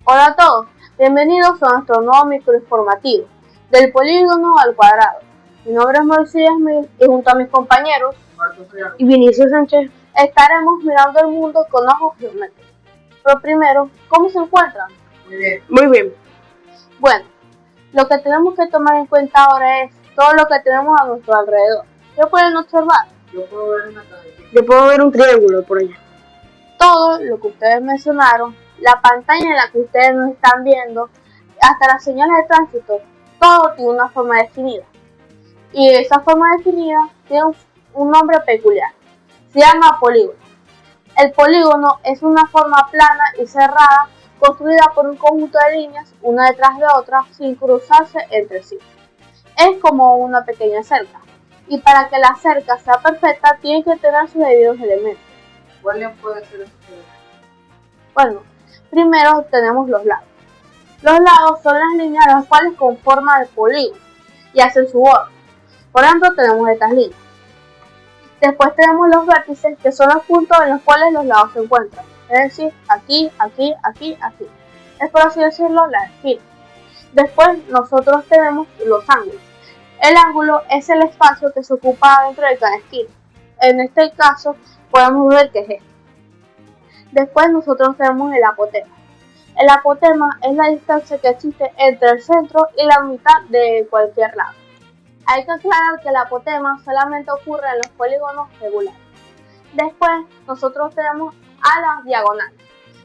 Hola a todos, bienvenidos a nuestro nuevo microinformativo, del polígono al cuadrado. Mi nombre es Moisés Yasmín y junto a mis compañeros y Vinicius Sánchez estaremos mirando el mundo con ojos geométricos. Pero primero, ¿cómo se encuentran? Muy bien. Bueno, lo que tenemos que tomar en cuenta ahora es todo lo que tenemos a nuestro alrededor. ¿Qué pueden observar? Yo puedo ver un triángulo por allá. Todo lo que ustedes mencionaron, la pantalla en la que ustedes nos están viendo, hasta las señales de tránsito, todo tiene una forma definida. Y esa forma definida tiene un nombre peculiar. Se llama polígono. El polígono es una forma plana y cerrada construida por un conjunto de líneas, una detrás de otra, sin cruzarse entre sí. Es como una pequeña cerca. Y para que la cerca sea perfecta, tiene que tener sus debidos elementos. ¿Cuáles pueden ser esos elementos? Bueno, primero tenemos los lados. Los lados son las líneas las cuales conforman el polígono y hacen su borde. Por ejemplo, tenemos estas líneas. Después tenemos los vértices, que son los puntos en los cuales los lados se encuentran. Es decir, aquí, aquí, aquí, aquí. Es por así decirlo, la esquina. Después nosotros tenemos los ángulos. El ángulo es el espacio que se ocupa dentro de cada esquina. En este caso podemos ver que es este. Después nosotros tenemos el apotema. El apotema es la distancia que existe entre el centro y la mitad de cualquier lado. Hay que aclarar que el apotema solamente ocurre en los polígonos regulares. Después nosotros tenemos a las diagonales.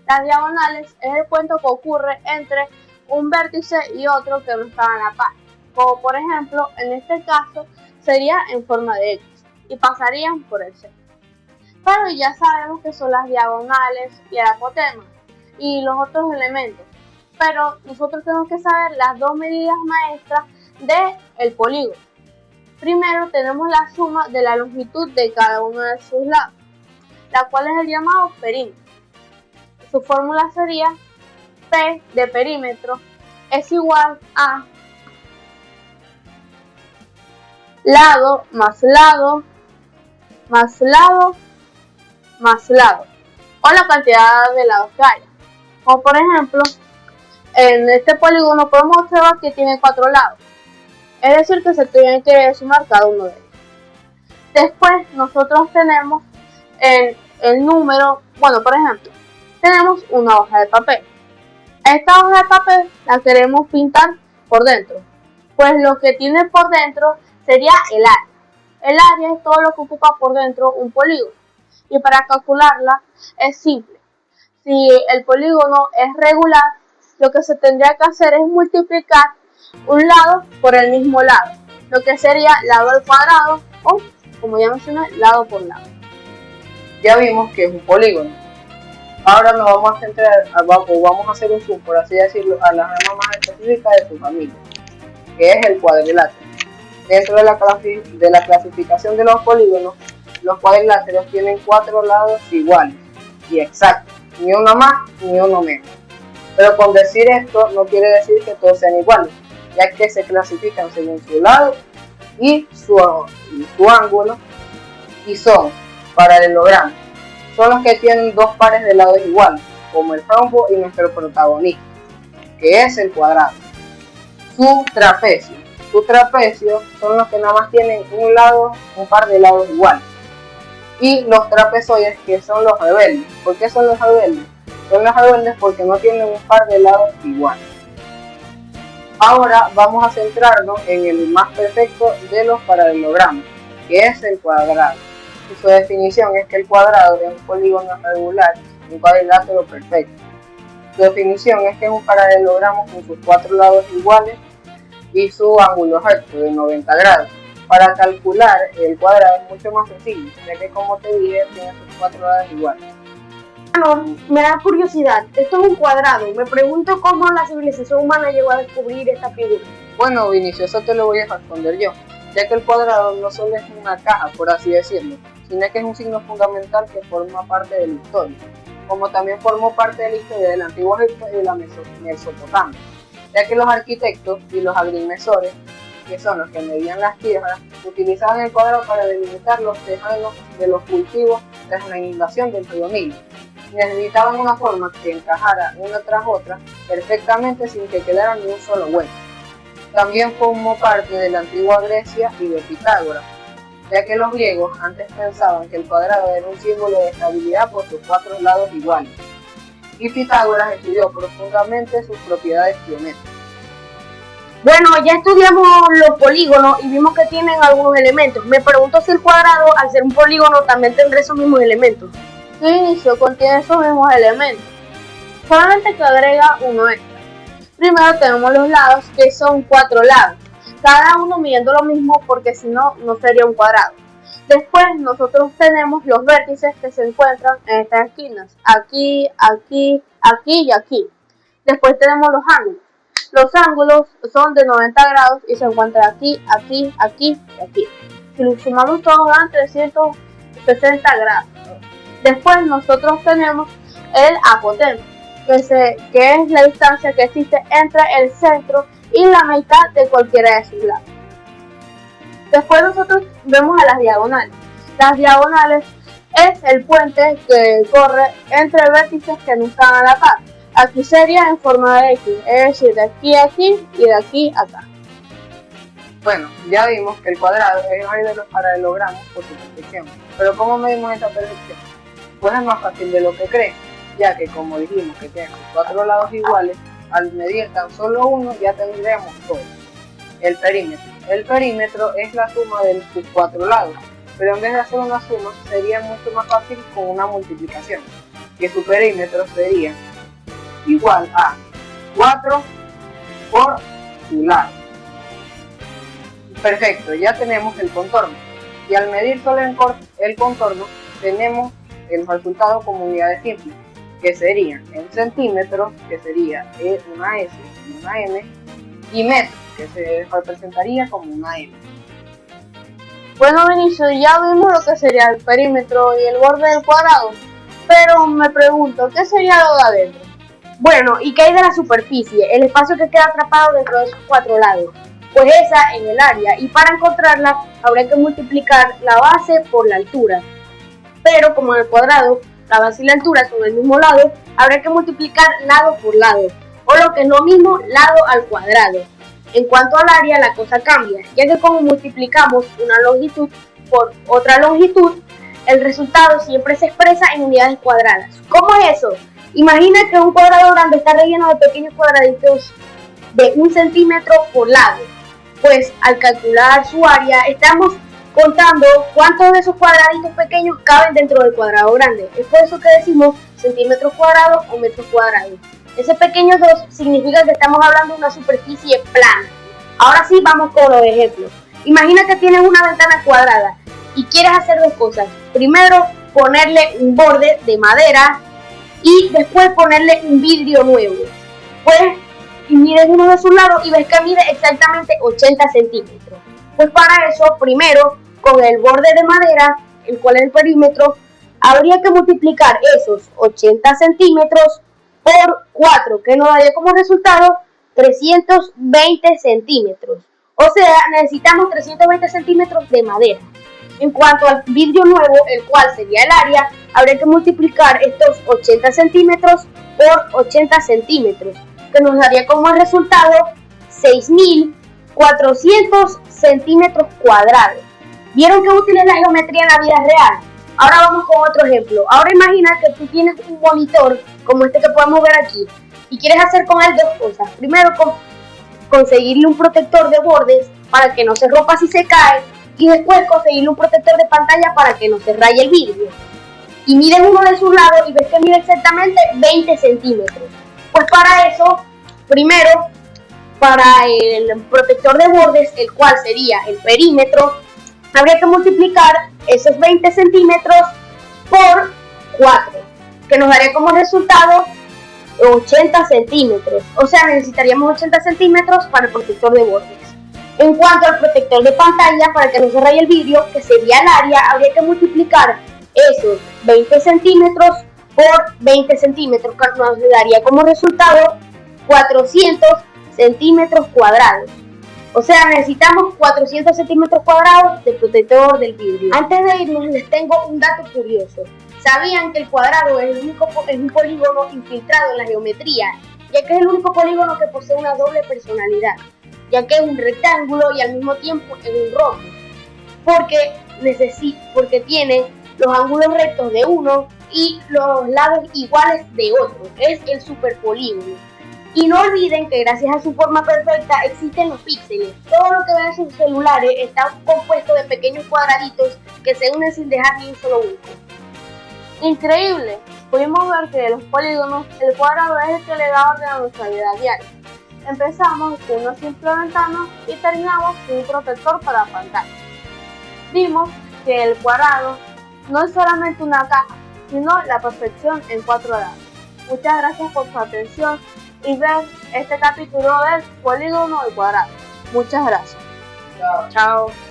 Las diagonales es el puente que ocurre entre un vértice y otro que no están a la par. Como por ejemplo, en este caso sería en forma de X y pasarían por el centro. Pero ya sabemos que son las diagonales y el apotema y los otros elementos. Pero nosotros tenemos que saber las dos medidas maestras del polígono. Primero tenemos la suma de la longitud de cada uno de sus lados, la cual es el llamado perímetro. Su fórmula sería P de perímetro es igual a lado más lado más lado más lado, o la cantidad de lados que haya. Como por ejemplo, en este polígono podemos observar que tiene 4 lados, es decir que se tiene que sumar cada uno de ellos. Después nosotros tenemos el número, bueno, por ejemplo, tenemos una hoja de papel. Esta hoja de papel la queremos pintar por dentro, pues lo que tiene por dentro sería el área. El área es todo lo que ocupa por dentro un polígono, y para calcularla es simple. Si el polígono es regular, lo que se tendría que hacer es multiplicar un lado por el mismo lado, lo que sería lado al cuadrado o, como ya mencioné, lado por lado. Ya vimos que es un polígono. Ahora nos vamos a centrar, vamos a hacer un zoom, por así decirlo, a la rama más específica de su familia, que es el cuadrilátero. Dentro de la clasificación de los polígonos, los cuadriláteros tienen 4 lados iguales y exactos, ni uno más ni uno menos. Pero con decir esto no quiere decir que todos sean iguales, ya que se clasifican según su lado y su ángulo, y son paralelogramas. Son los que tienen 2 pares de lados iguales, como el rombo y nuestro protagonista, que es el cuadrado. Su trapecio son los que nada más tienen un par de lados iguales. Y los trapezoides, que son los rebeldes. ¿Por qué son los rebeldes? Son los rebeldes porque no tienen un par de lados iguales. Ahora vamos a centrarnos en el más perfecto de los paralelogramas, que es el cuadrado. Y su definición es que el cuadrado es un polígono regular, un cuadrilátero perfecto. Su definición es que es un paralelogramo con sus 4 lados iguales y su ángulo recto de 90 grados. Para calcular el cuadrado es mucho más sencillo, ya que como te dije, tiene sus 4 lados iguales. Bueno, me da curiosidad, esto es un cuadrado, me pregunto cómo la civilización humana llegó a descubrir esta figura. Bueno, Vinicius, eso te lo voy a responder yo, ya que el cuadrado no solo es una caja, por así decirlo, sino que es un signo fundamental que forma parte de la historia, como también formó parte de la historia del antiguo Egipto y de la Mesopotamia, ya que los arquitectos y los agrimensores, que son los que medían las tierras, utilizaban el cuadrado para delimitar los terrenos de los cultivos tras la inundación del río Nilo. Necesitaban una forma que encajara una tras otra perfectamente sin que quedara ni un solo hueco. También formó parte de la antigua Grecia y de Pitágoras, ya que los griegos antes pensaban que el cuadrado era un símbolo de estabilidad por sus 4 lados iguales, y Pitágoras estudió profundamente sus propiedades geométricas. Bueno, ya estudiamos los polígonos y vimos que tienen algunos elementos. Me pregunto si el cuadrado, al ser un polígono, también tendrá esos mismos elementos. Su inicio contiene esos mismos elementos, solamente que agrega uno extra. Primero tenemos los lados, que son 4 lados, cada uno midiendo lo mismo porque si no, no sería un cuadrado. Después nosotros tenemos los vértices que se encuentran en estas esquinas, aquí, aquí, aquí y aquí. Después tenemos los ángulos. Los ángulos son de 90 grados y se encuentran aquí, aquí, aquí y aquí. Si lo sumamos todos dan 360 grados. Después nosotros tenemos el apoteosis, que es la distancia que existe entre el centro y la mitad de cualquiera de sus lados. Después nosotros vemos a las diagonales. Las diagonales es el puente que corre entre vértices que no están a la par. Aquí sería en forma de X, es decir, de aquí a aquí y de aquí a acá. Bueno, ya vimos que el cuadrado es el de los paralelogramos por su perfección. Pero ¿cómo medimos esta perfección? Pues es más fácil de lo que creen, ya que como dijimos que tiene 4 lados iguales, al medir tan solo uno ya tendremos todo. El perímetro. El perímetro es la suma de sus 4 lados, pero en vez de hacer una suma sería mucho más fácil con una multiplicación, que su perímetro sería igual a 4 por su lado. Perfecto, ya tenemos el contorno, y al medir solo el contorno tenemos el resultado como unidades simples, que serían en centímetros, que sería una S y una M, y metros, que se representaría como una M. Bueno, Vinicio, ya vimos lo que sería el perímetro y el borde del cuadrado, pero me pregunto, ¿qué sería lo de adentro? Bueno, ¿y qué hay de la superficie? El espacio que queda atrapado dentro de esos 4 lados. Pues esa es el área, y para encontrarla habría que multiplicar la base por la altura. Pero como en el cuadrado la base y la altura son del mismo lado, habrá que multiplicar lado por lado, o lo que es lo mismo, lado al cuadrado. En cuanto al área, la cosa cambia, ya que como multiplicamos una longitud por otra longitud, el resultado siempre se expresa en unidades cuadradas. ¿Cómo es eso? Imagina que un cuadrado grande está relleno de pequeños cuadraditos de 1 centímetro por lado. Pues al calcular su área, estamos contando cuántos de esos cuadraditos pequeños caben dentro del cuadrado grande. Es por eso que decimos centímetros cuadrados o metros cuadrados. Ese pequeño 2 significa que estamos hablando de una superficie plana. Ahora sí vamos con los ejemplos. Imagina que tienes una ventana cuadrada y quieres hacer 2 cosas. Primero, ponerle un borde de madera y después ponerle un vidrio nuevo. Pues mides uno de sus lados y ves que mide exactamente 80 centímetros. Pues para eso, primero, con el borde de madera, el cual es el perímetro, habría que multiplicar esos 80 centímetros por 4, que nos daría como resultado 320 centímetros. O sea, necesitamos 320 centímetros de madera. En cuanto al vidrio nuevo, el cual sería el área, habría que multiplicar estos 80 centímetros por 80 centímetros, que nos daría como resultado 6.400 centímetros cuadrados. ¿Vieron qué útil es la geometría en la vida real? Ahora vamos con otro ejemplo. Ahora imagina que tú tienes un monitor como este que podemos ver aquí y quieres hacer con él 2 cosas. Primero, conseguirle un protector de bordes para que no se rompa si se cae, y después conseguirle un protector de pantalla para que no se raye el vidrio. Y mides uno de sus lados y ves que mide exactamente 20 centímetros. Pues para eso, primero, para el protector de bordes, el cual sería el perímetro, habría que multiplicar esos 20 centímetros por 4, que nos daría como resultado 80 centímetros. O sea, necesitaríamos 80 centímetros para el protector de bordes. En cuanto al protector de pantalla, para que no se raye el vidrio, que sería el área, habría que multiplicar esos 20 centímetros por 20 centímetros, que nos daría como resultado 400 centímetros cuadrados. O sea, necesitamos 400 centímetros cuadrados de protector del vidrio. Antes de irnos, les tengo un dato curioso. ¿Sabían que el cuadrado es un polígono infiltrado en la geometría ya que es el único polígono que posee una doble personalidad, ya que es un rectángulo y al mismo tiempo es un rombo, porque tiene los ángulos rectos de uno y los lados iguales de otro. Es el superpolígono. Y no olviden que gracias a su forma perfecta existen los píxeles. Todo lo que ven en sus celulares está compuesto de pequeños cuadraditos que se unen sin dejar ni un solo hueco. Increíble. Pudimos ver que de los polígonos, el cuadrado es el que le da orden a nuestra vida diaria. Empezamos con una simple ventana y terminamos con un protector para pantalla. Vimos que el cuadrado no es solamente una caja, sino la perfección en 4 lados. Muchas gracias por su atención y ver este capítulo del polígono del cuadrado. Muchas gracias. Chao. Chao.